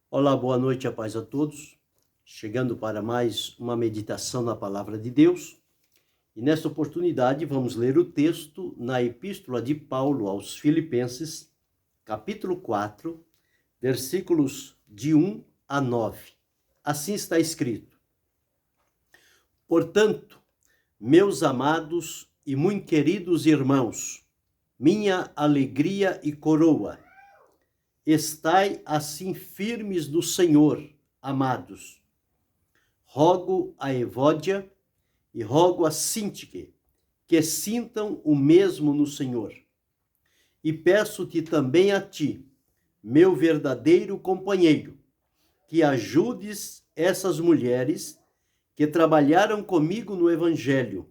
Olá, boa noite, a paz a todos. Chegando para mais uma meditação na Palavra de Deus. E nesta oportunidade vamos ler o texto na Epístola de Paulo aos Filipenses, capítulo 4, versículos de 1 a 9. Assim está escrito: Portanto, meus amados e muito queridos irmãos, minha alegria e coroa, estai assim firmes no Senhor, amados. Rogo a Evódia e rogo a Síntique que sintam o mesmo no Senhor. E peço-te também a ti, meu verdadeiro companheiro, que ajudes essas mulheres que trabalharam comigo no Evangelho,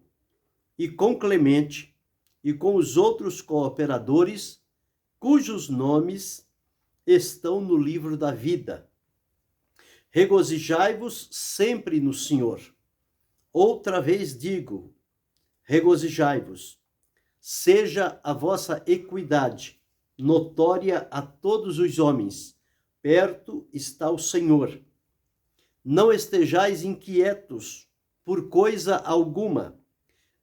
e com Clemente e com os outros cooperadores, cujos nomes estão no livro da vida. Regozijai-vos sempre no Senhor. Outra vez digo, regozijai-vos. Seja a vossa equidade notória a todos os homens. Perto está o Senhor. Não estejais inquietos por coisa alguma.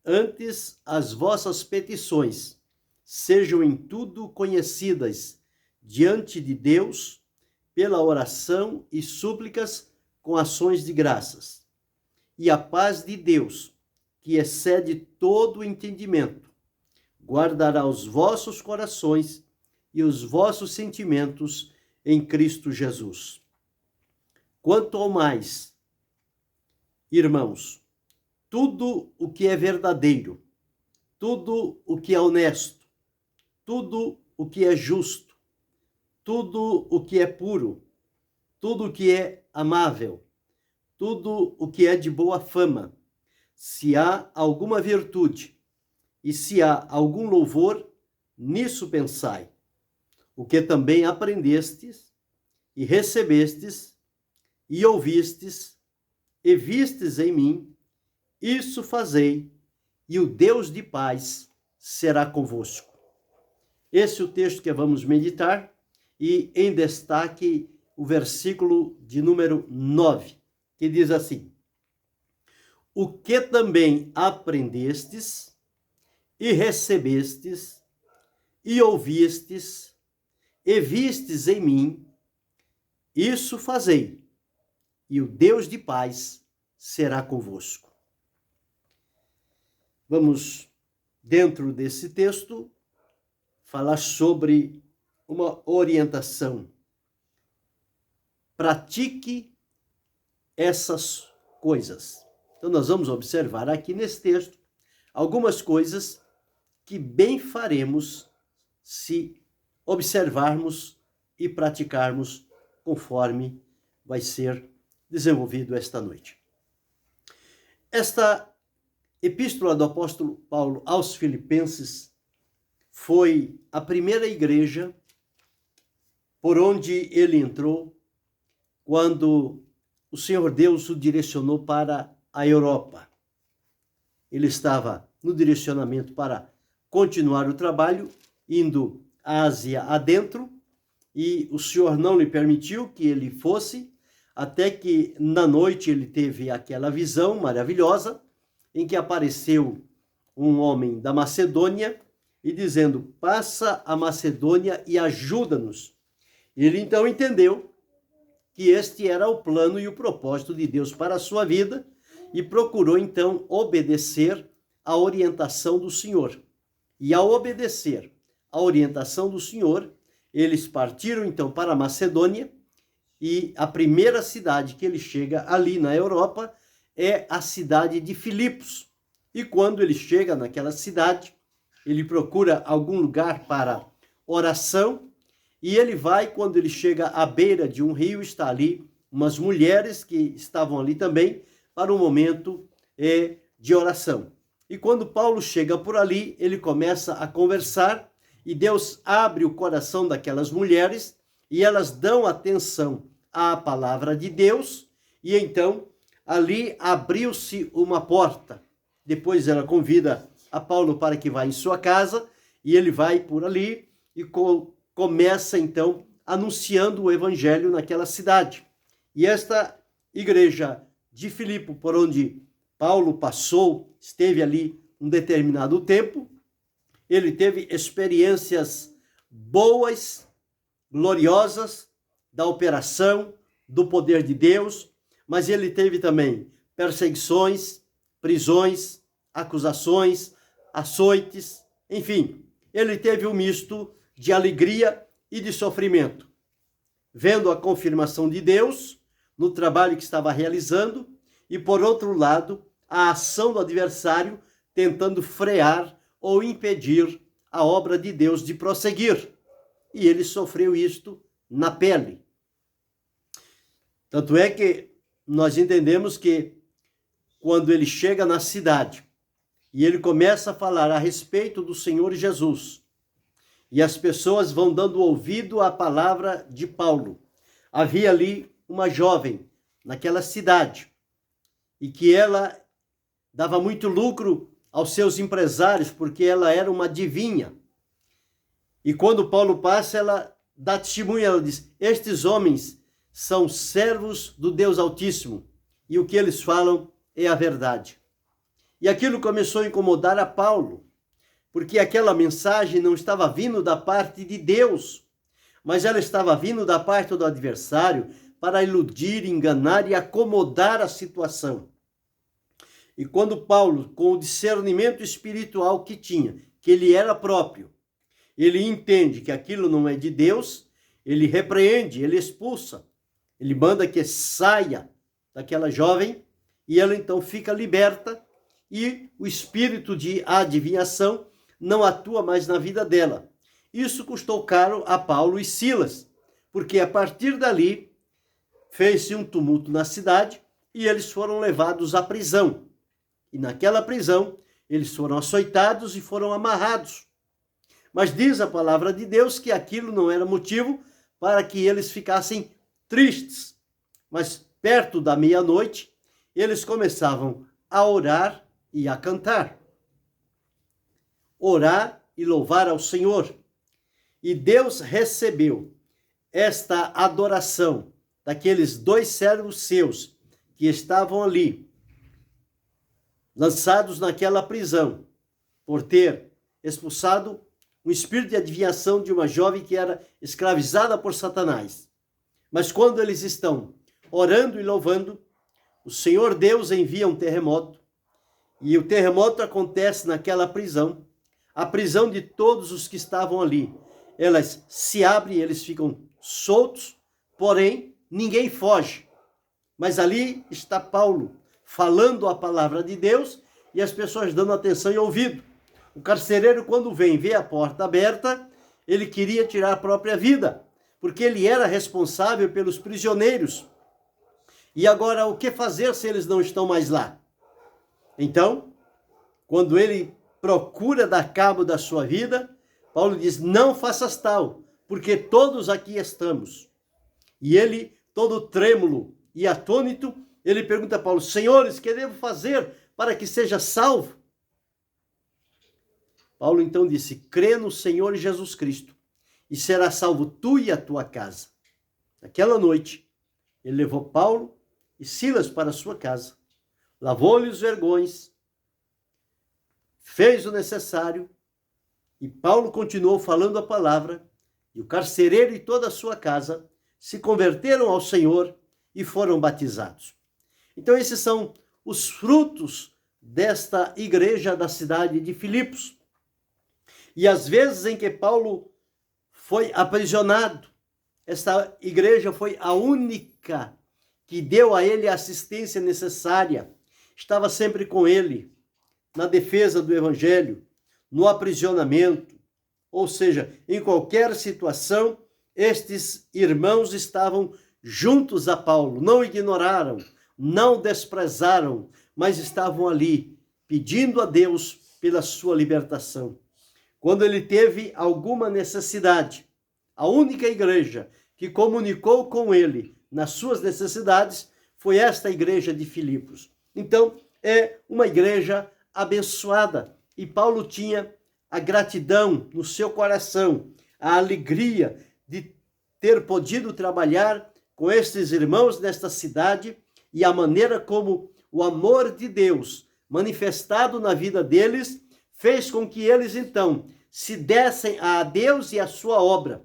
Antes, as vossas petições sejam em tudo conhecidas diante de Deus, pela oração e súplicas com ações de graças. E a paz de Deus, que excede todo o entendimento, guardará os vossos corações e os vossos sentimentos em Cristo Jesus. Quanto ao mais, irmãos, tudo o que é verdadeiro, tudo o que é honesto, tudo o que é justo, tudo o que é puro, tudo o que é amável, tudo o que é de boa fama, se há alguma virtude e se há algum louvor, nisso pensai. O que também aprendestes e recebestes e ouvistes e vistes em mim, isso fazei, e o Deus de paz será convosco. Esse é o texto que vamos meditar, e em destaque o versículo de número 9, que diz assim: O que também aprendestes e recebestes e ouvistes e vistes em mim, isso fazei, e o Deus de paz será convosco. Vamos, dentro desse texto, falar sobre uma orientação. Pratique essas coisas. Então, nós vamos observar aqui nesse texto algumas coisas que bem faremos se observarmos e praticarmos conforme vai ser desenvolvido esta noite. Esta epístola do apóstolo Paulo aos Filipenses foi a primeira igreja por onde ele entrou quando o Senhor Deus o direcionou para a Europa. Ele estava no direcionamento para continuar o trabalho, indo à Ásia adentro, e o Senhor não lhe permitiu que ele fosse, até que na noite ele teve aquela visão maravilhosa, em que apareceu um homem da Macedônia, e dizendo: passa a Macedônia e ajuda-nos. Ele então entendeu que este era o plano e o propósito de Deus para a sua vida, e procurou então obedecer à orientação do Senhor. E ao obedecer à orientação do Senhor, eles partiram então para a Macedônia, e a primeira cidade que ele chega ali na Europa é a cidade de Filipos. E quando ele chega naquela cidade, ele procura algum lugar para oração, e ele vai, quando ele chega à beira de um rio, está ali umas mulheres que estavam ali também para um momento de oração. E quando Paulo chega por ali, ele começa a conversar, e Deus abre o coração daquelas mulheres, e elas dão atenção à palavra de Deus, e então ali abriu-se uma porta. Depois ela convida a Paulo para que vá em sua casa, e ele vai por ali e começa então anunciando o evangelho naquela cidade. E esta igreja de Filipe, por onde Paulo passou, esteve ali um determinado tempo, ele teve experiências boas, gloriosas da operação, do poder de Deus, mas ele teve também perseguições, prisões, acusações, açoites, enfim, ele teve um misto de alegria e de sofrimento, vendo a confirmação de Deus no trabalho que estava realizando e, por outro lado, a ação do adversário tentando frear ou impedir a obra de Deus de prosseguir. E ele sofreu isto na pele. Tanto é que nós entendemos que quando ele chega na cidade e ele começa a falar a respeito do Senhor Jesus, e as pessoas vão dando ouvido à palavra de Paulo. Havia ali uma jovem naquela cidade e que ela dava muito lucro aos seus empresários porque ela era uma adivinha. E quando Paulo passa, ela dá testemunho, ela diz: estes homens são servos do Deus Altíssimo e o que eles falam é a verdade. E aquilo começou a incomodar a Paulo, porque aquela mensagem não estava vindo da parte de Deus, mas ela estava vindo da parte do adversário para iludir, enganar e acomodar a situação. E quando Paulo, com o discernimento espiritual que tinha, que ele era próprio, ele entende que aquilo não é de Deus, ele repreende, ele expulsa, ele manda que saia daquela jovem e ela então fica liberta e o espírito de adivinhação não atua mais na vida dela. Isso custou caro a Paulo e Silas, porque a partir dali fez-se um tumulto na cidade e eles foram levados à prisão. E naquela prisão eles foram açoitados e foram amarrados. Mas diz a palavra de Deus que aquilo não era motivo para que eles ficassem tristes. Mas perto da meia-noite, eles começavam a orar e a cantar. Orar e louvar ao Senhor. E Deus recebeu esta adoração daqueles dois servos seus que estavam ali, lançados naquela prisão, por ter expulsado um espírito de adivinhação de uma jovem que era escravizada por Satanás. Mas quando eles estão orando e louvando, o Senhor Deus envia um terremoto, e o terremoto acontece naquela prisão, a prisão de todos os que estavam ali. Elas se abrem, eles ficam soltos, porém ninguém foge. Mas ali está Paulo, falando a palavra de Deus e as pessoas dando atenção e ouvido. O carcereiro, quando vê a porta aberta, ele queria tirar a própria vida, porque ele era responsável pelos prisioneiros. E agora, o que fazer se eles não estão mais lá? Então, quando ele procura dar cabo da sua vida, Paulo diz: não faças tal, porque todos aqui estamos. E ele, todo trêmulo e atônito, ele pergunta a Paulo: senhores, que devo fazer para que seja salvo? Paulo então disse: crê no Senhor Jesus Cristo e será salvo tu e a tua casa. Naquela noite, ele levou Paulo e Silas para a sua casa, lavou-lhe os vergões, fez o necessário, e Paulo continuou falando a palavra, e o carcereiro e toda a sua casa se converteram ao Senhor e foram batizados. Então esses são os frutos desta igreja da cidade de Filipos. E as vezes em que Paulo foi aprisionado, esta igreja foi a única que deu a ele a assistência necessária, estava sempre com ele, na defesa do evangelho, no aprisionamento, ou seja, em qualquer situação, estes irmãos estavam juntos a Paulo, não ignoraram, não desprezaram, mas estavam ali, pedindo a Deus pela sua libertação. Quando ele teve alguma necessidade, a única igreja que comunicou com ele nas suas necessidades foi esta igreja de Filipos. Então, é uma igreja abençoada. E Paulo tinha a gratidão no seu coração, a alegria de ter podido trabalhar com estes irmãos nesta cidade e a maneira como o amor de Deus manifestado na vida deles fez com que eles então se dessem a Deus e a sua obra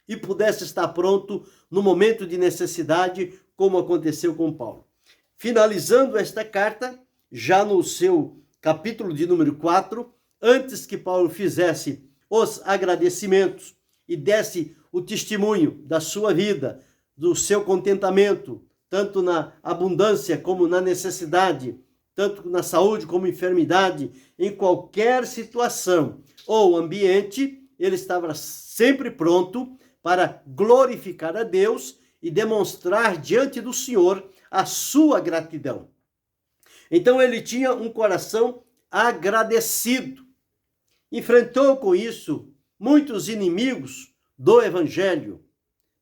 e pudesse estar pronto no momento de necessidade, como aconteceu com Paulo. Finalizando esta carta, já no seu capítulo de número 4, antes que Paulo fizesse os agradecimentos e desse o testemunho da sua vida, do seu contentamento, tanto na abundância como na necessidade, tanto na saúde como enfermidade, em qualquer situação ou ambiente, ele estava sempre pronto para glorificar a Deus e demonstrar diante do Senhor a sua gratidão. Então ele tinha um coração agradecido. Enfrentou com isso muitos inimigos do evangelho,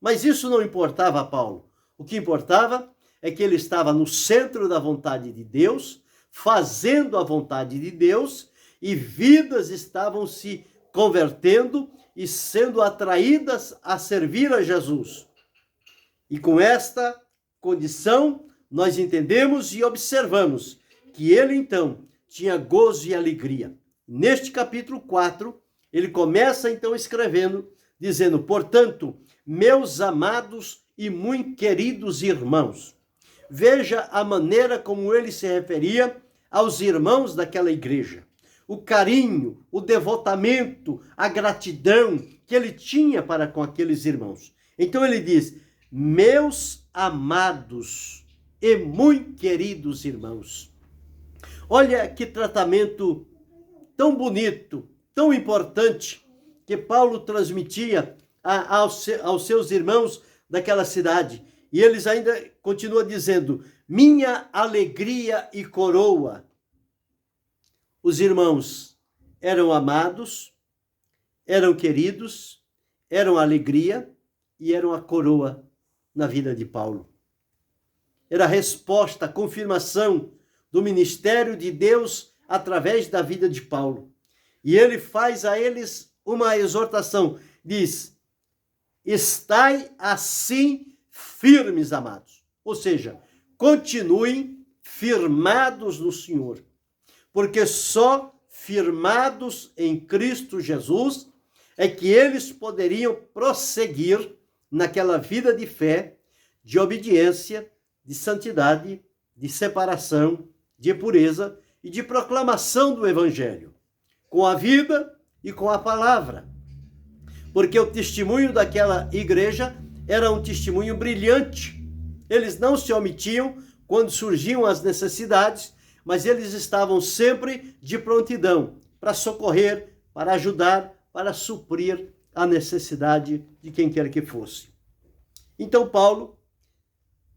mas isso não importava a Paulo. O que importava é que ele estava no centro da vontade de Deus, fazendo a vontade de Deus, e vidas estavam se convertendo e sendo atraídas a servir a Jesus. E com esta condição, nós entendemos e observamos que ele então tinha gozo e alegria. Neste capítulo 4, ele começa então escrevendo, dizendo: portanto, meus amados e muito queridos irmãos. Veja a maneira como ele se referia aos irmãos daquela igreja. O carinho, o devotamento, a gratidão que ele tinha para com aqueles irmãos. Então ele diz: meus amados e muito queridos irmãos. Olha que tratamento tão bonito, tão importante, que Paulo transmitia aos seus irmãos daquela cidade. E eles ainda continuam dizendo: minha alegria e coroa. Os irmãos eram amados, eram queridos, eram alegria e eram a coroa na vida de Paulo. Era a resposta, a confirmação do ministério de Deus através da vida de Paulo. E ele faz a eles uma exortação, diz: estai assim firmes, amados. Ou seja, continuem firmados no Senhor, porque só firmados em Cristo Jesus é que eles poderiam prosseguir naquela vida de fé, de obediência, de santidade, de separação, de pureza e de proclamação do Evangelho, com a vida e com a palavra. Porque o testemunho daquela igreja era um testemunho brilhante. Eles não se omitiam quando surgiam as necessidades, mas eles estavam sempre de prontidão para socorrer, para ajudar, para suprir a necessidade de quem quer que fosse. Então Paulo,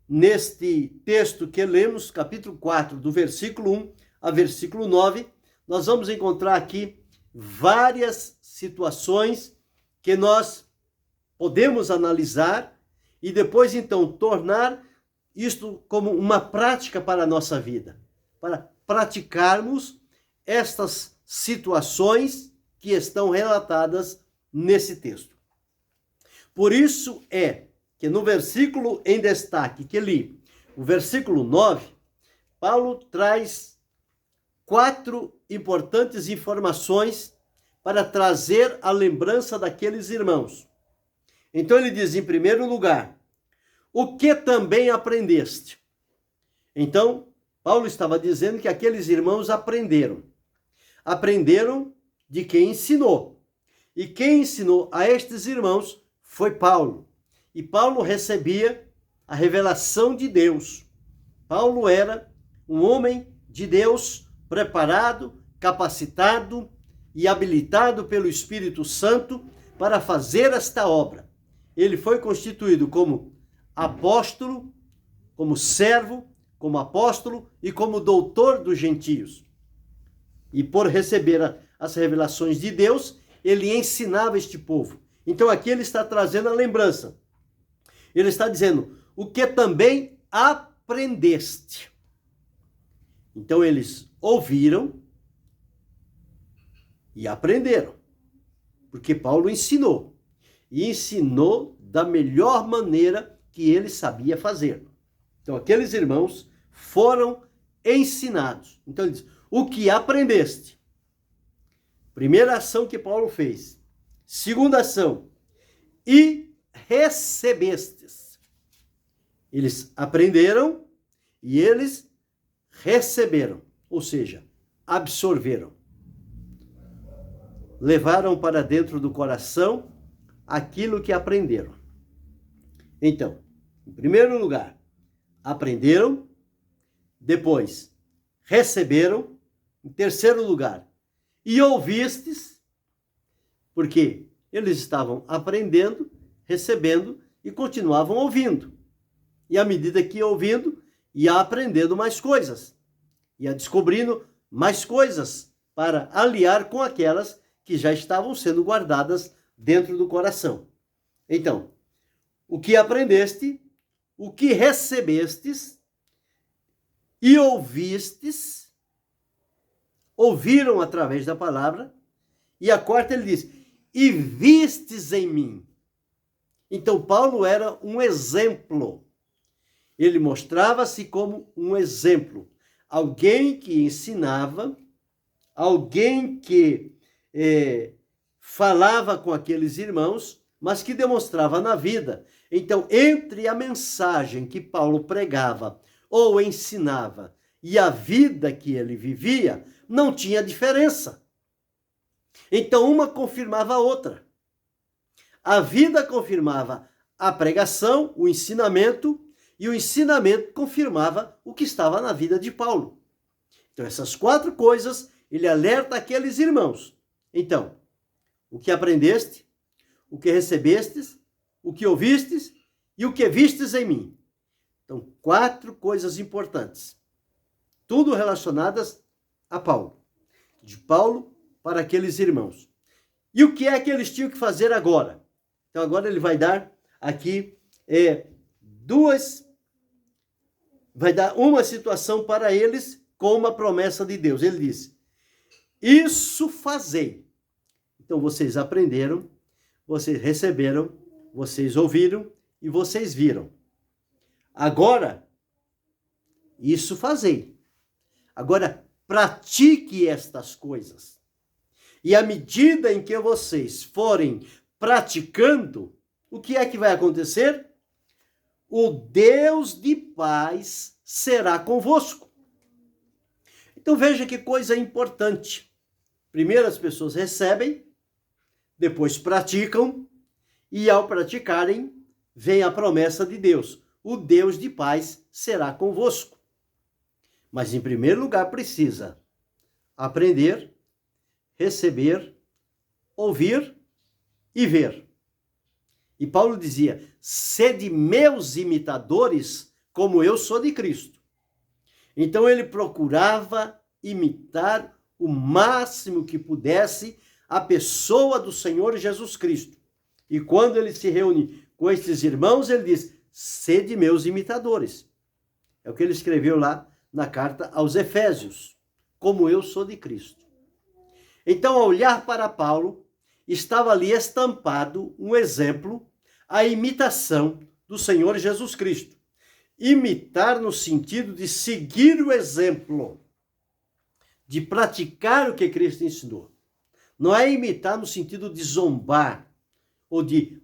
neste texto que lemos, capítulo 4, do versículo 1 a versículo 9, nós vamos encontrar aqui várias situações que nós podemos analisar e depois então tornar isto como uma prática para a nossa vida, para praticarmos estas situações que estão relatadas nesse texto. Por isso é que no versículo em destaque que li, o versículo 9, Paulo traz 4 importantes informações para trazer a lembrança daqueles irmãos. Então ele diz, em primeiro lugar, o que também aprendeste? Então, Paulo estava dizendo que aqueles irmãos aprenderam. Aprenderam de quem ensinou. E quem ensinou a estes irmãos foi Paulo. E Paulo recebia a revelação de Deus. Paulo era um homem de Deus, preparado, capacitado e habilitado pelo Espírito Santo para fazer esta obra. Ele foi constituído como apóstolo, como servo, como apóstolo e como doutor dos gentios. E por receber as revelações de Deus, ele ensinava este povo. Então aqui ele está trazendo a lembrança. Ele está dizendo, o que também aprendeste. Então eles ouviram e aprenderam. Porque Paulo ensinou. E ensinou da melhor maneira que ele sabia fazer. Então, aqueles irmãos foram ensinados. Então, ele diz, o que aprendeste? Primeira ação que Paulo fez. Segunda ação, e recebestes. Eles aprenderam e eles receberam, ou seja, absorveram. Levaram para dentro do coração aquilo que aprenderam. Então, em primeiro lugar, aprenderam, depois receberam, em terceiro lugar, e ouvistes, porque eles estavam aprendendo, recebendo e continuavam ouvindo. E à medida que ia ouvindo, ia aprendendo mais coisas, ia descobrindo mais coisas para aliar com aquelas que já estavam sendo guardadas dentro do coração. Então, o que aprendeste, o que recebestes e ouvistes, ouviram através da palavra, e a quarta ele diz, e vistes em mim. Então, Paulo era um exemplo. Ele mostrava-se como um exemplo. Alguém que ensinava, alguém que falava com aqueles irmãos, mas que demonstrava na vida. Então, entre a mensagem que Paulo pregava ou ensinava e a vida que ele vivia, não tinha diferença. Então, uma confirmava a outra. A vida confirmava a pregação, o ensinamento, e o ensinamento confirmava o que estava na vida de Paulo. Então, essas quatro coisas, ele alerta aqueles irmãos. Então, o que aprendeste, o que recebestes, o que ouvistes e o que vistes em mim. Então, quatro coisas importantes. Tudo relacionadas a Paulo. De Paulo para aqueles irmãos. E o que é que eles tinham que fazer agora? Então, agora ele vai dar aqui vai dar uma situação para eles com uma promessa de Deus. Ele diz, isso fazei. Então, vocês aprenderam, vocês receberam, vocês ouviram e vocês viram. Agora, isso fazei. Agora, pratique estas coisas. E à medida em que vocês forem praticando, o que é que vai acontecer? O Deus de paz será convosco. Então veja que coisa importante. Primeiro as pessoas recebem, depois praticam, e ao praticarem, vem a promessa de Deus. O Deus de paz será convosco. Mas em primeiro lugar precisa aprender, receber, ouvir e ver. E Paulo dizia, sede meus imitadores, como eu sou de Cristo. Então ele procurava imitar o máximo que pudesse a pessoa do Senhor Jesus Cristo. E quando ele se reúne com esses irmãos, ele diz, sede meus imitadores. É o que ele escreveu lá na carta aos Efésios, como eu sou de Cristo. Então, ao olhar para Paulo, estava ali estampado um exemplo, a imitação do Senhor Jesus Cristo. Imitar no sentido de seguir o exemplo, de praticar o que Cristo ensinou. Não é imitar no sentido de zombar ou de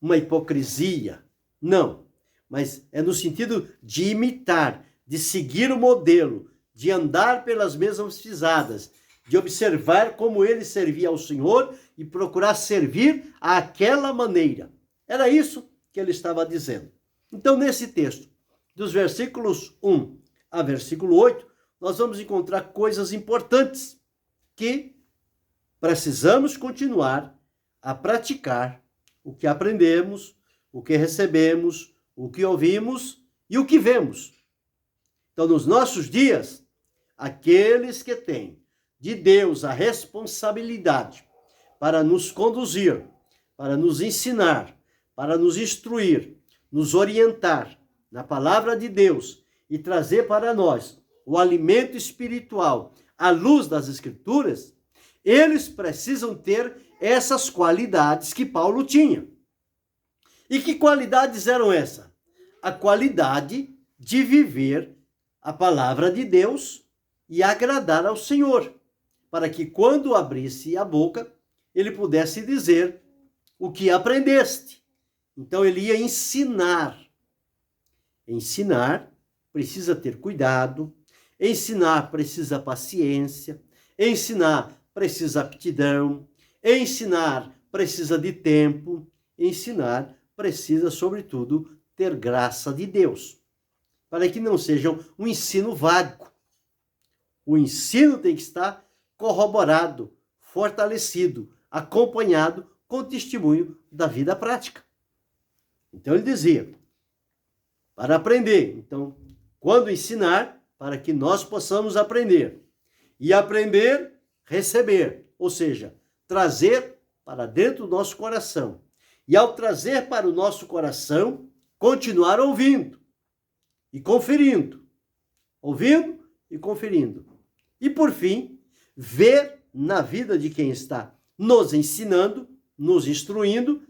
uma hipocrisia, não. Mas é no sentido de imitar, de seguir o modelo, de andar pelas mesmas pisadas, de observar como ele servia ao Senhor e procurar servir àquela maneira. Era isso que ele estava dizendo. Então, nesse texto, dos versículos 1 a versículo 8, nós vamos encontrar coisas importantes que precisamos continuar a praticar o que aprendemos, o que recebemos, o que ouvimos e o que vemos. Então, nos nossos dias, aqueles que têm de Deus a responsabilidade para nos conduzir, para nos ensinar, para nos instruir, nos orientar na palavra de Deus e trazer para nós o alimento espiritual à luz das Escrituras, eles precisam ter essas qualidades que Paulo tinha. E que qualidades eram essas? A qualidade de viver a palavra de Deus e agradar ao Senhor, para que quando abrisse a boca, ele pudesse dizer o que aprendeste. Então ele ia ensinar. Ensinar precisa ter cuidado, ensinar precisa paciência, ensinar precisa aptidão, ensinar precisa de tempo, ensinar precisa, sobretudo, ter graça de Deus, para que não seja um ensino vago. O ensino tem que estar corroborado, fortalecido, acompanhado com testemunho da vida prática. Então ele dizia, para aprender. Então, quando ensinar, para que nós possamos aprender. E aprender, receber. Ou seja, trazer para dentro do nosso coração. E ao trazer para o nosso coração, continuar ouvindo e conferindo. Ouvindo e conferindo. E por fim, ver na vida de quem está nos ensinando, nos instruindo,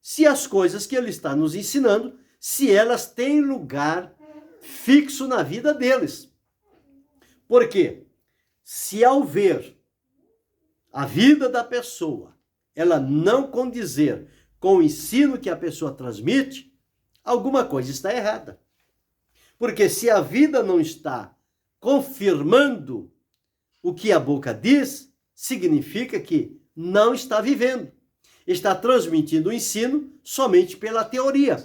se as coisas que ele está nos ensinando, se elas têm lugar fixo na vida deles. Por quê? Se ao ver a vida da pessoa, ela não condizer com o ensino que a pessoa transmite, alguma coisa está errada. Porque se a vida não está confirmando o que a boca diz, significa que não está vivendo. Está transmitindo o ensino somente pela teoria,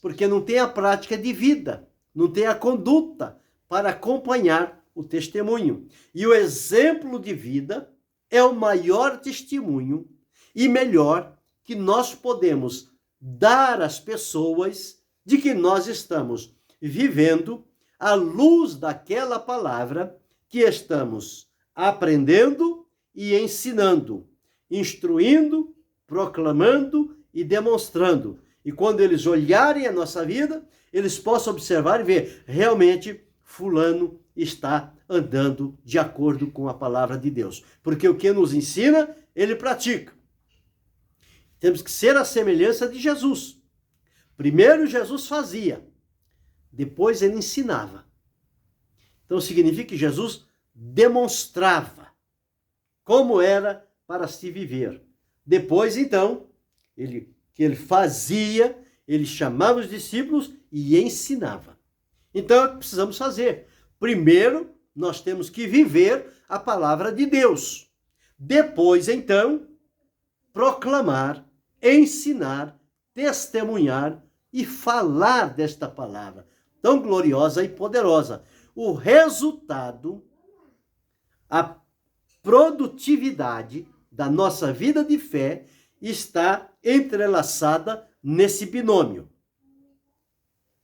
porque não tem a prática de vida, não tem a conduta para acompanhar o testemunho. E o exemplo de vida é o maior testemunho e melhor que nós podemos dar às pessoas de que nós estamos vivendo à luz daquela palavra que estamos aprendendo e ensinando, instruindo, proclamando e demonstrando. E quando eles olharem a nossa vida, eles possam observar e ver, realmente, fulano está andando de acordo com a palavra de Deus. Porque o que nos ensina, ele pratica. Temos que ser a semelhança de Jesus. Primeiro Jesus fazia, depois ele ensinava. Então significa que Jesus demonstrava como era para se viver. Depois, então, ele fazia, ele chamava os discípulos e ensinava. Então, é o que precisamos fazer. Primeiro, nós temos que viver a palavra de Deus. Depois, então, proclamar, ensinar, testemunhar e falar desta palavra tão gloriosa e poderosa. O resultado, a produtividade da nossa vida de fé está entrelaçada nesse binômio.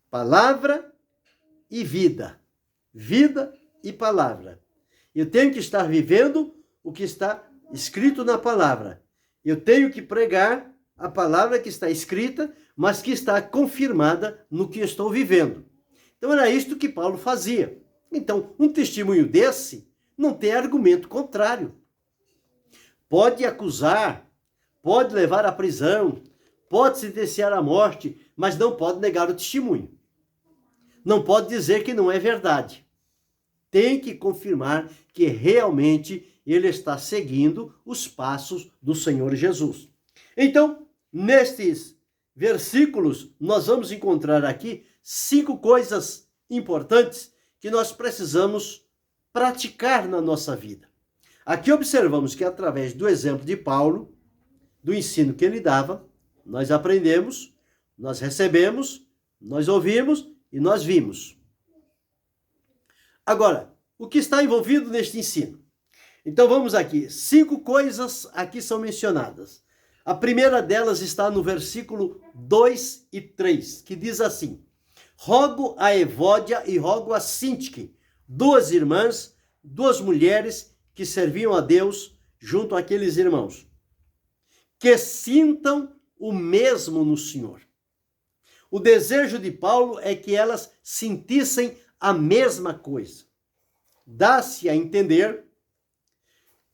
Palavra e vida. Vida e palavra. Eu tenho que estar vivendo o que está escrito na palavra. Eu tenho que pregar a palavra que está escrita, mas que está confirmada no que estou vivendo. Então era isto que Paulo fazia. Então, um testemunho desse não tem argumento contrário. Pode acusar, pode levar à prisão, pode sentenciar à morte, mas não pode negar o testemunho. Não pode dizer que não é verdade. Tem que confirmar que realmente ele está seguindo os passos do Senhor Jesus. Então, nestes versículos, nós vamos encontrar aqui 5 coisas importantes que nós precisamos praticar na nossa vida. Aqui observamos que através do exemplo de Paulo, do ensino que ele dava, nós aprendemos, nós recebemos, nós ouvimos e nós vimos. Agora, o que está envolvido neste ensino? Então vamos aqui, 5 coisas aqui são mencionadas. A primeira delas está no versículo 2 e 3, que diz assim: rogo a Evódia e rogo a Sintique, 2 irmãs, 2 mulheres que serviam a Deus junto àqueles irmãos, que sintam o mesmo no Senhor. O desejo de Paulo é que elas sentissem a mesma coisa. Dá-se a entender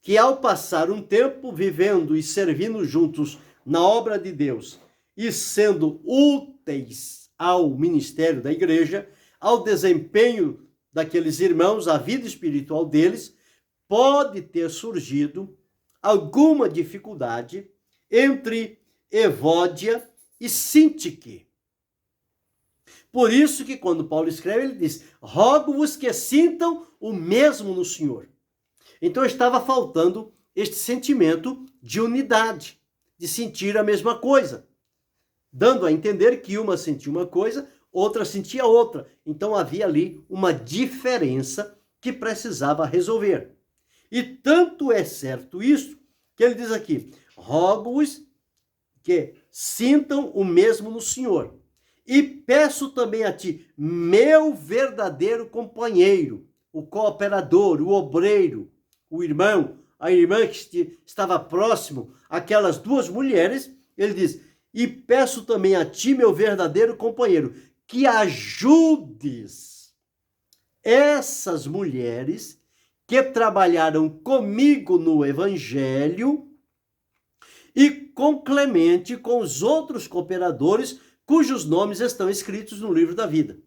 que ao passar um tempo vivendo e servindo juntos na obra de Deus e sendo úteis ao ministério da igreja, ao desempenho daqueles irmãos, à vida espiritual deles, pode ter surgido alguma dificuldade entre Evódia e Sintique. Por isso que quando Paulo escreve, ele diz: rogo-vos que sintam o mesmo no Senhor. Então estava faltando este sentimento de unidade, de sentir a mesma coisa, dando a entender que uma sentia uma coisa, outra sentia outra. Então havia ali uma diferença que precisava resolver. E tanto é certo isso, que ele diz aqui: rogo-vos que sintam o mesmo no Senhor. E peço também a ti, meu verdadeiro companheiro, o cooperador, o obreiro, o irmão, a irmã que estava próximo, aquelas duas mulheres, ele diz: e peço também a ti, meu verdadeiro companheiro, que ajudes essas mulheres que trabalharam comigo no Evangelho e com Clemente, com os outros cooperadores, cujos nomes estão escritos no livro da vida.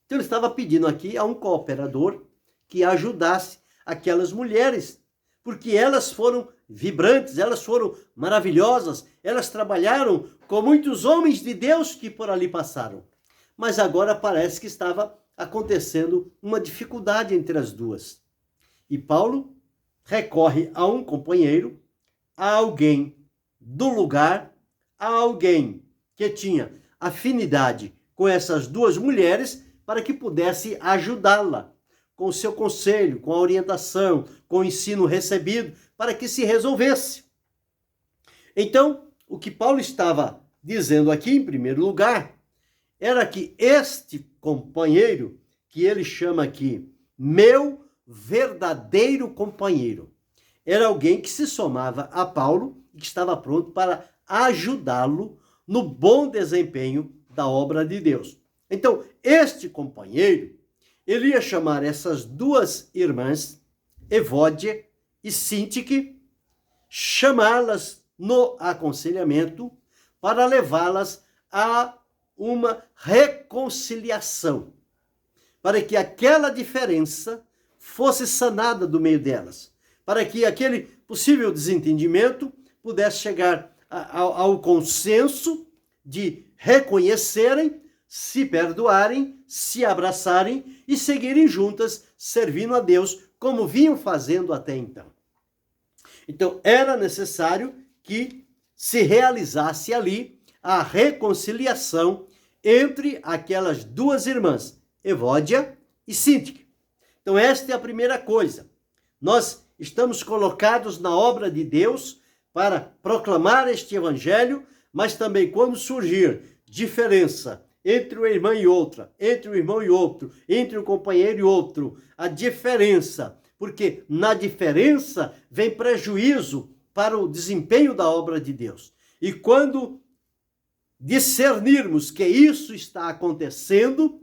Então ele estava pedindo aqui a um cooperador que ajudasse aquelas mulheres, porque elas foram vibrantes, elas foram maravilhosas, elas trabalharam com muitos homens de Deus que por ali passaram. Mas agora parece que estava acontecendo uma dificuldade entre as duas. E Paulo recorre a um companheiro, a alguém do lugar, a alguém que tinha afinidade com essas duas mulheres, para que pudesse ajudá-la com o seu conselho, com a orientação, com o ensino recebido, para que se resolvesse. Então, o que Paulo estava dizendo aqui, em primeiro lugar, era que este companheiro, que ele chama aqui meu verdadeiro companheiro, era alguém que se somava a Paulo e que estava pronto para ajudá-lo no bom desempenho da obra de Deus. Então, este companheiro, ele ia chamar essas duas irmãs, Evódia e Sintique, chamá-las no aconselhamento para levá-las a uma reconciliação, para que aquela diferença fosse sanada do meio delas, para que aquele possível desentendimento pudesse chegar ao consenso de reconhecerem, se perdoarem, se abraçarem e seguirem juntas, servindo a Deus, como vinham fazendo até então. Então, era necessário que se realizasse ali a reconciliação entre aquelas duas irmãs, Evódia e Sintique. Então, esta é a primeira coisa. Nós estamos colocados na obra de Deus para proclamar este evangelho, mas também quando surgir diferença entre uma irmã e outra, entre um irmão e outro, entre um companheiro e outro, a diferença, porque na diferença vem prejuízo para o desempenho da obra de Deus. E quando discernirmos que isso está acontecendo,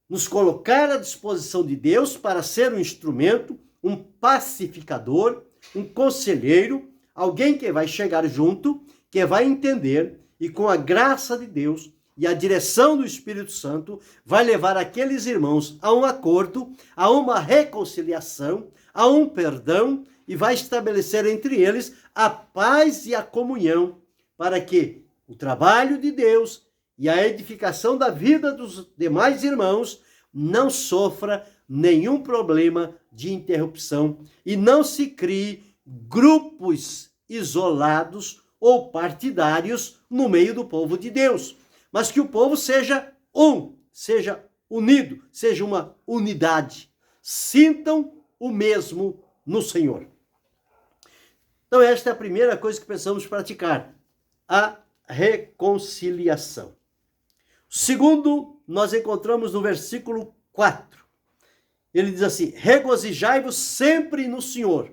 nos colocar à disposição de Deus para ser um instrumento, um pacificador, um conselheiro, alguém que vai chegar junto, que vai entender e com a graça de Deus e a direção do Espírito Santo vai levar aqueles irmãos a um acordo, a uma reconciliação, a um perdão e vai estabelecer entre eles a paz e a comunhão para que o trabalho de Deus e a edificação da vida dos demais irmãos não sofra nenhum problema de interrupção e não se crie grupos isolados ou partidários no meio do povo de Deus, mas que o povo seja seja unido, seja uma unidade. Sintam o mesmo no Senhor. Então esta é a primeira coisa que precisamos praticar, a reconciliação. Segundo, nós encontramos no versículo 4. Ele diz assim: regozijai-vos sempre no Senhor.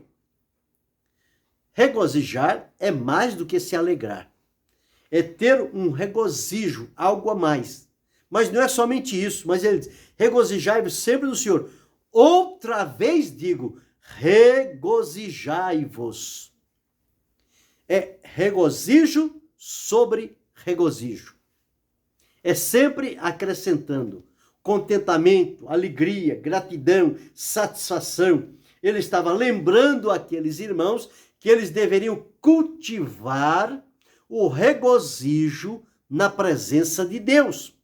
Regozijar é mais do que se alegrar. É ter um regozijo, algo a mais. Mas não é somente isso, mas ele diz: regozijai-vos sempre no Senhor. Outra vez digo, regozijai-vos. É regozijo sobre regozijo. É sempre acrescentando contentamento, alegria, gratidão, satisfação. Ele estava lembrando aqueles irmãos que eles deveriam cultivar o regozijo na presença de Deus.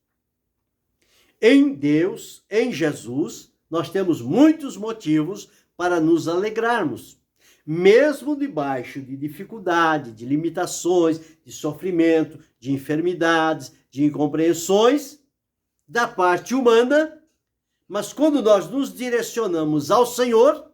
Em Deus, em Jesus, nós temos muitos motivos para nos alegrarmos. Mesmo debaixo de dificuldade, de limitações, de sofrimento, de enfermidades, de incompreensões da parte humana, mas quando nós nos direcionamos ao Senhor,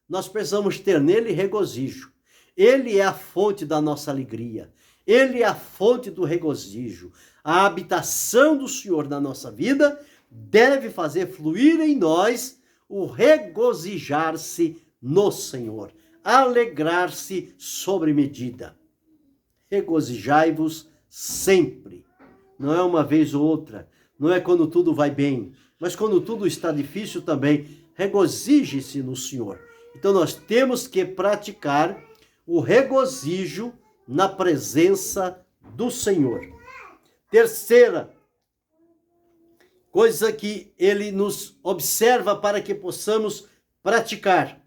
nós precisamos ter nele regozijo. Ele é a fonte da nossa alegria. Ele é a fonte do regozijo. A habitação do Senhor na nossa vida deve fazer fluir em nós o regozijar-se no Senhor. Alegrar-se sobre medida. Regozijai-vos sempre. Não é uma vez ou outra. Não é quando tudo vai bem. Mas quando tudo está difícil também. Regozije-se no Senhor. Então nós temos que praticar o regozijo na presença do Senhor. Terceira coisa que ele nos observa para que possamos praticar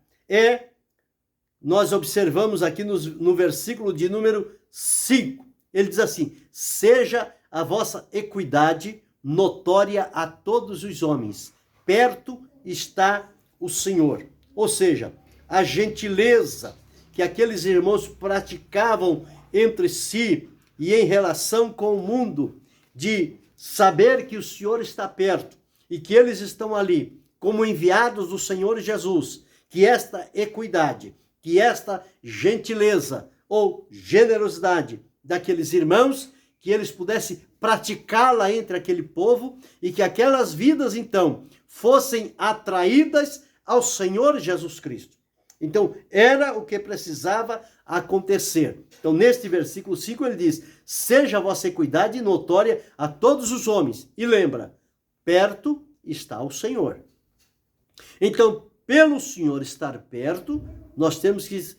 nós observamos aqui no versículo de número 5. Ele diz assim: seja a vossa equidade notória a todos os homens. Perto está o Senhor. Ou seja, a gentileza que aqueles irmãos praticavam entre si e em relação com o mundo, de saber que o Senhor está perto e que eles estão ali como enviados do Senhor Jesus, que esta equidade, que esta gentileza ou generosidade daqueles irmãos, que eles pudessem praticá-la entre aquele povo e que aquelas vidas, então, fossem atraídas ao Senhor Jesus Cristo. Então, era o que precisava acontecer. Então, neste versículo 5, ele diz: seja a vossa equidade notória a todos os homens. E lembra, perto está o Senhor. Então, pelo Senhor estar perto, nós temos que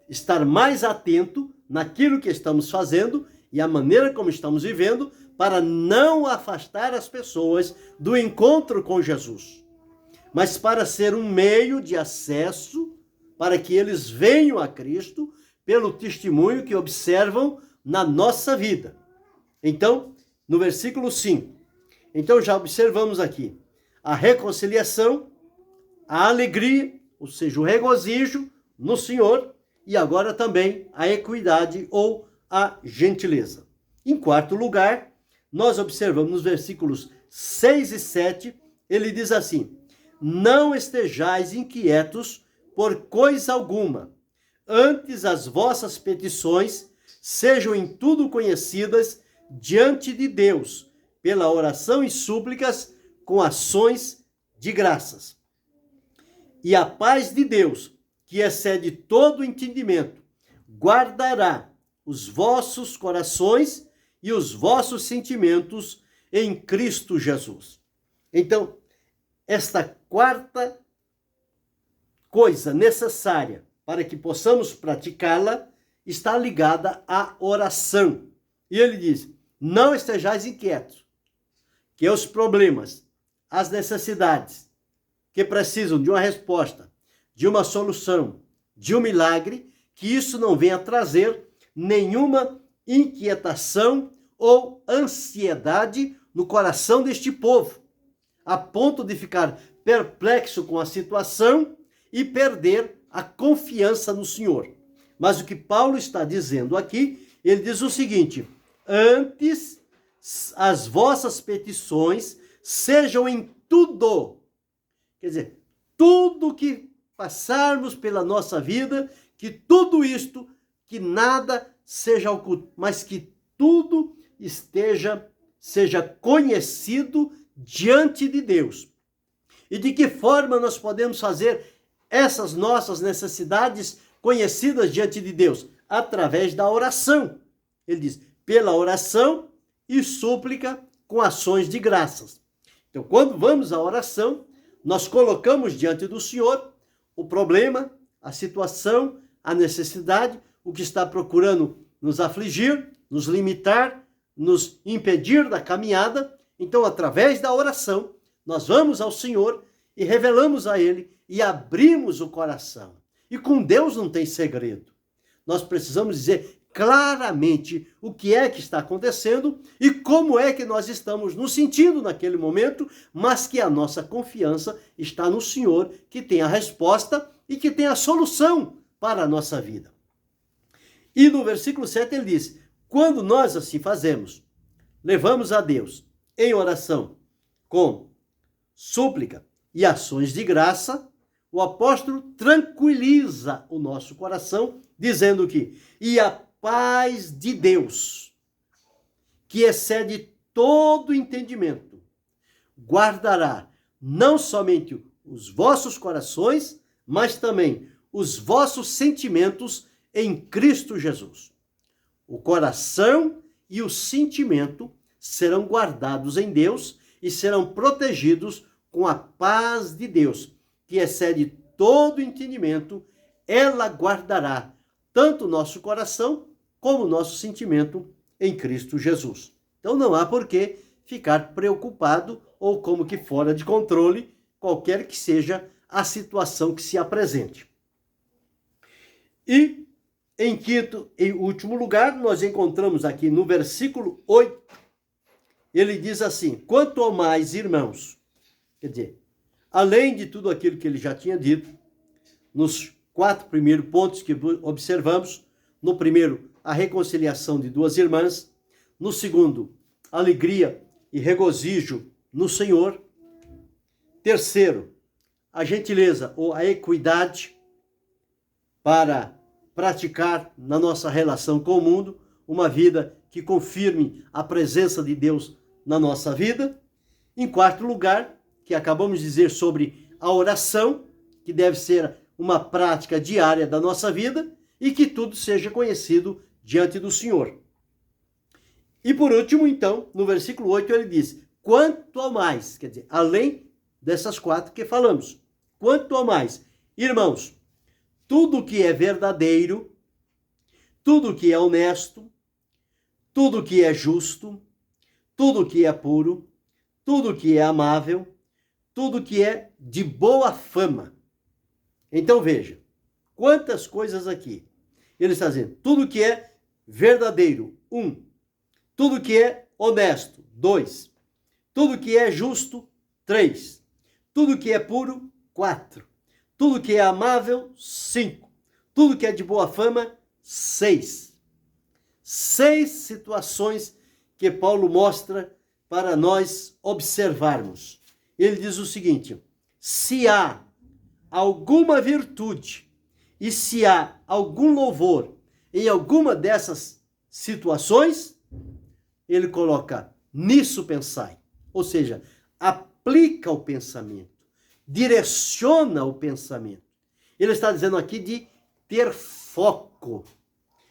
estar mais atento naquilo que estamos fazendo e a maneira como estamos vivendo, para não afastar as pessoas do encontro com Jesus, mas para ser um meio de acesso para que eles venham a Cristo pelo testemunho que observam na nossa vida. Então, no versículo 5, então já observamos aqui a reconciliação, a alegria, ou seja, o regozijo no Senhor, e agora também a equidade ou a gentileza. Em quarto lugar, nós observamos nos versículos 6 e 7, ele diz assim: não estejais inquietos por coisa alguma, antes as vossas petições sejam em tudo conhecidas diante de Deus, pela oração e súplicas com ações de graças. E a paz de Deus, que excede todo entendimento, guardará os vossos corações e os vossos sentimentos em Cristo Jesus. Então, esta quarta coisa necessária para que possamos praticá-la está ligada à oração. E ele diz: não estejais inquietos, que os problemas, as necessidades que precisam de uma resposta, de uma solução, de um milagre, que isso não venha trazer nenhuma inquietação ou ansiedade no coração deste povo, a ponto de ficar perplexo com a situação e perder a confiança no Senhor. Mas o que Paulo está dizendo aqui, ele diz o seguinte: antes as vossas petições sejam em tudo. Quer dizer, tudo que passarmos pela nossa vida, que tudo isto, que nada seja oculto, mas que tudo seja conhecido diante de Deus. E de que forma nós podemos fazer essas nossas necessidades conhecidas diante de Deus? Através da oração. Ele diz: pela oração e súplica com ações de graças. Então, quando vamos à oração, nós colocamos diante do Senhor o problema, a situação, a necessidade, o que está procurando nos afligir, nos limitar, nos impedir da caminhada, então, através da oração, nós vamos ao Senhor e revelamos a Ele e abrimos o coração. E com Deus não tem segredo. Nós precisamos dizer claramente o que é que está acontecendo e como é que nós estamos nos sentindo naquele momento, mas que a nossa confiança está no Senhor, que tem a resposta e que tem a solução para a nossa vida. E no versículo 7 ele diz: quando nós assim fazemos, levamos a Deus em oração com súplica e ações de graça, o apóstolo tranquiliza o nosso coração, dizendo que e a paz de Deus, que excede todo entendimento, guardará não somente os vossos corações, mas também os vossos sentimentos em Cristo Jesus. O coração e o sentimento serão guardados em Deus e serão protegidos com a paz de Deus, que excede todo entendimento. Ela guardará tanto o nosso coração como o nosso sentimento em Cristo Jesus. Então não há por que ficar preocupado ou como que fora de controle, qualquer que seja a situação que se apresente. E em quinto e último lugar, nós encontramos aqui no versículo 8, ele diz assim: quanto ao mais, irmãos, quer dizer, além de tudo aquilo que ele já tinha dito, nos 4 primeiros pontos que observamos, no primeiro, a reconciliação de duas irmãs, no segundo, alegria e regozijo no Senhor, terceiro, a gentileza ou a equidade para praticar na nossa relação com o mundo uma vida que confirme a presença de Deus na nossa vida. Em quarto lugar, que acabamos de dizer sobre a oração, que deve ser uma prática diária da nossa vida e que tudo seja conhecido diante do Senhor. E por último, então, no versículo 8 ele diz: quanto ao mais, quer dizer, além dessas 4 que falamos, quanto ao mais, irmãos, tudo que é verdadeiro, tudo que é honesto, tudo que é justo, tudo que é puro, tudo que é amável, tudo que é de boa fama. Então veja, quantas coisas aqui. Ele está dizendo, tudo que é verdadeiro, 1. Tudo que é honesto, 2. Tudo que é justo, 3. Tudo que é puro, 4. Tudo que é amável, 5. Tudo que é de boa fama, 6. 6 situações que Paulo mostra para nós observarmos. Ele diz o seguinte: se há alguma virtude e se há algum louvor em alguma dessas situações, ele coloca nisso pensai. Ou seja, aplica o pensamento, direciona o pensamento. Ele está dizendo aqui de ter foco,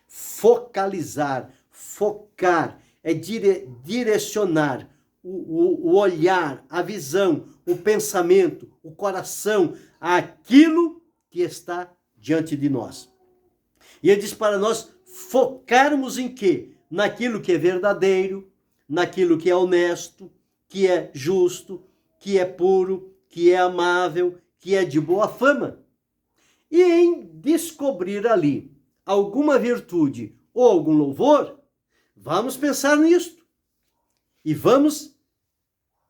focalizar, focar, é direcionar o olhar, a visão, o pensamento, o coração, aquilo que está diante de nós. E ele diz para nós focarmos em quê? Naquilo que é verdadeiro, naquilo que é honesto, que é justo, que é puro, que é amável, que é de boa fama. E em descobrir ali alguma virtude ou algum louvor, vamos pensar nisto. E vamos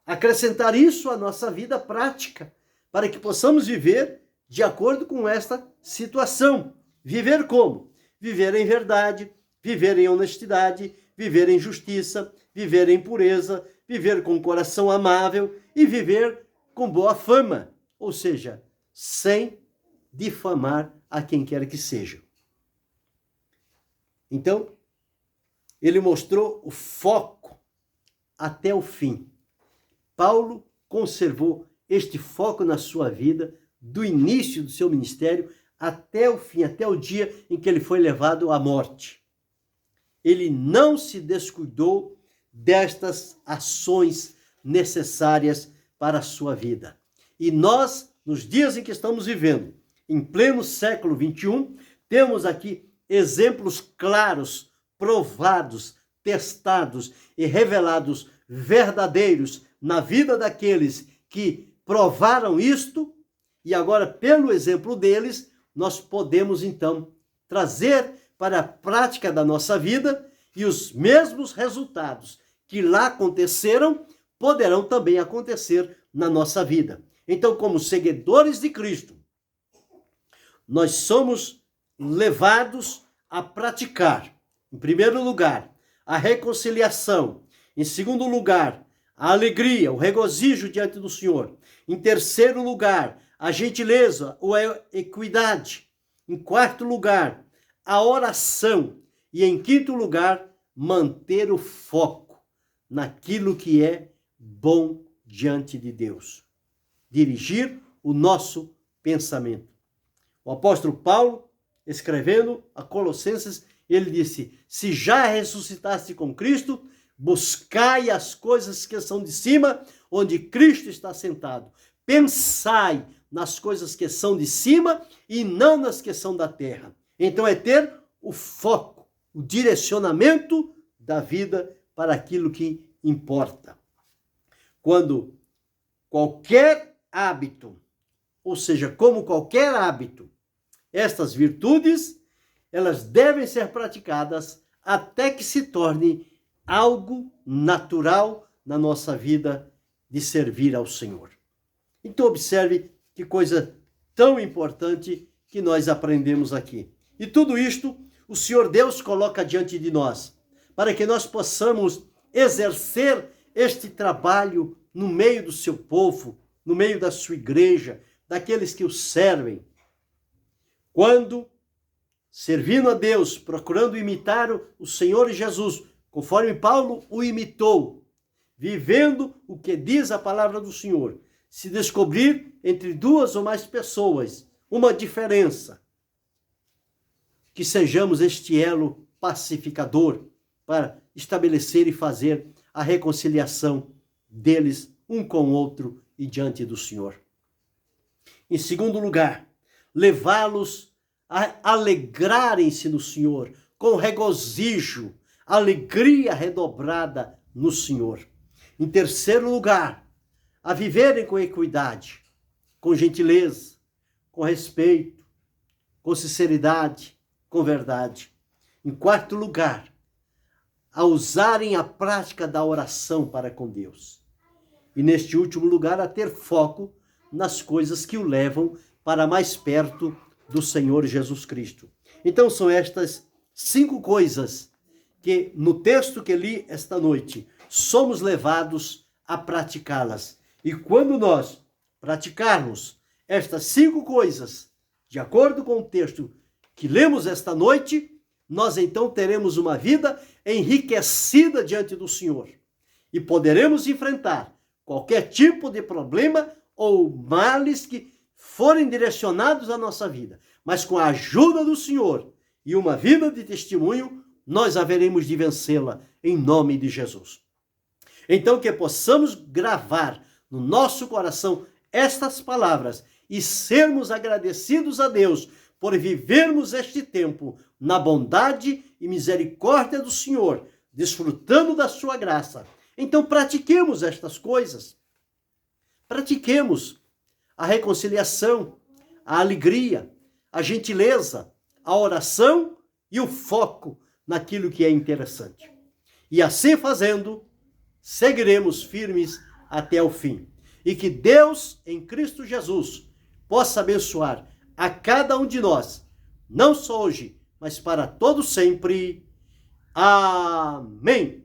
acrescentar isso à nossa vida prática, para que possamos viver de acordo com esta situação. Viver como? Viver em verdade, viver em honestidade, viver em justiça, viver em pureza, viver com um coração amável e viver com boa fama, ou seja, sem difamar a quem quer que seja. Então, ele mostrou o foco até o fim. Paulo conservou este foco na sua vida, do início do seu ministério até o fim, até o dia em que ele foi levado à morte. Ele não se descuidou destas ações necessárias para a sua vida. E nós, nos dias em que estamos vivendo, em pleno século XXI, temos aqui exemplos claros, provados, testados e revelados verdadeiros na vida daqueles que provaram isto, e agora, pelo exemplo deles, nós podemos então trazer para a prática da nossa vida, e os mesmos resultados que lá aconteceram poderão também acontecer na nossa vida. Então, como seguidores de Cristo, nós somos levados a praticar, em primeiro lugar, a reconciliação, em segundo lugar, a alegria, o regozijo diante do Senhor, em terceiro lugar, a gentileza ou a equidade, em quarto lugar, a oração, e em quinto lugar, manter o foco naquilo que é bom diante de Deus. Dirigir o nosso pensamento. O apóstolo Paulo, escrevendo a Colossenses, ele disse: se já ressuscitaste com Cristo, buscai as coisas que são de cima, onde Cristo está sentado. Pensai nas coisas que são de cima e não nas que são da terra. Então é ter o foco, o direcionamento da vida para aquilo que importa. Quando qualquer hábito, ou seja, como qualquer hábito, estas virtudes, elas devem ser praticadas até que se torne algo natural na nossa vida de servir ao Senhor. Então observe que coisa tão importante que nós aprendemos aqui. E tudo isto o Senhor Deus coloca diante de nós, para que nós possamos exercer este trabalho no meio do seu povo, no meio da sua igreja, daqueles que o servem. Quando, servindo a Deus, procurando imitar o Senhor Jesus, conforme Paulo o imitou, vivendo o que diz a palavra do Senhor, se descobrir entre duas ou mais pessoas uma diferença, que sejamos este elo pacificador para estabelecer e fazer a reconciliação deles um com o outro e diante do Senhor. Em segundo lugar, levá-los a alegrarem-se no Senhor, com regozijo, alegria redobrada no Senhor. Em terceiro lugar, a viverem com equidade, com gentileza, com respeito, com sinceridade, com verdade. Em quarto lugar, a usarem a prática da oração para com Deus. E neste último lugar, a ter foco nas coisas que o levam para mais perto do Senhor Jesus Cristo. Então são estas 5 coisas que no texto que li esta noite somos levados a praticá-las. E quando nós praticarmos estas 5 coisas, de acordo com o texto que lemos esta noite, nós então teremos uma vida enriquecida diante do Senhor e poderemos enfrentar qualquer tipo de problema ou males que forem direcionados à nossa vida. Mas com a ajuda do Senhor e uma vida de testemunho, nós haveremos de vencê-la em nome de Jesus. Então que possamos gravar no nosso coração estas palavras e sermos agradecidos a Deus por vivermos este tempo na bondade e misericórdia do Senhor, desfrutando da sua graça. Então pratiquemos estas coisas. Pratiquemos a reconciliação, a alegria, a gentileza, a oração e o foco naquilo que é interessante. E assim fazendo, seguiremos firmes até o fim. E que Deus, em Cristo Jesus, possa abençoar a cada um de nós, não só hoje, mas para todo sempre. Amém.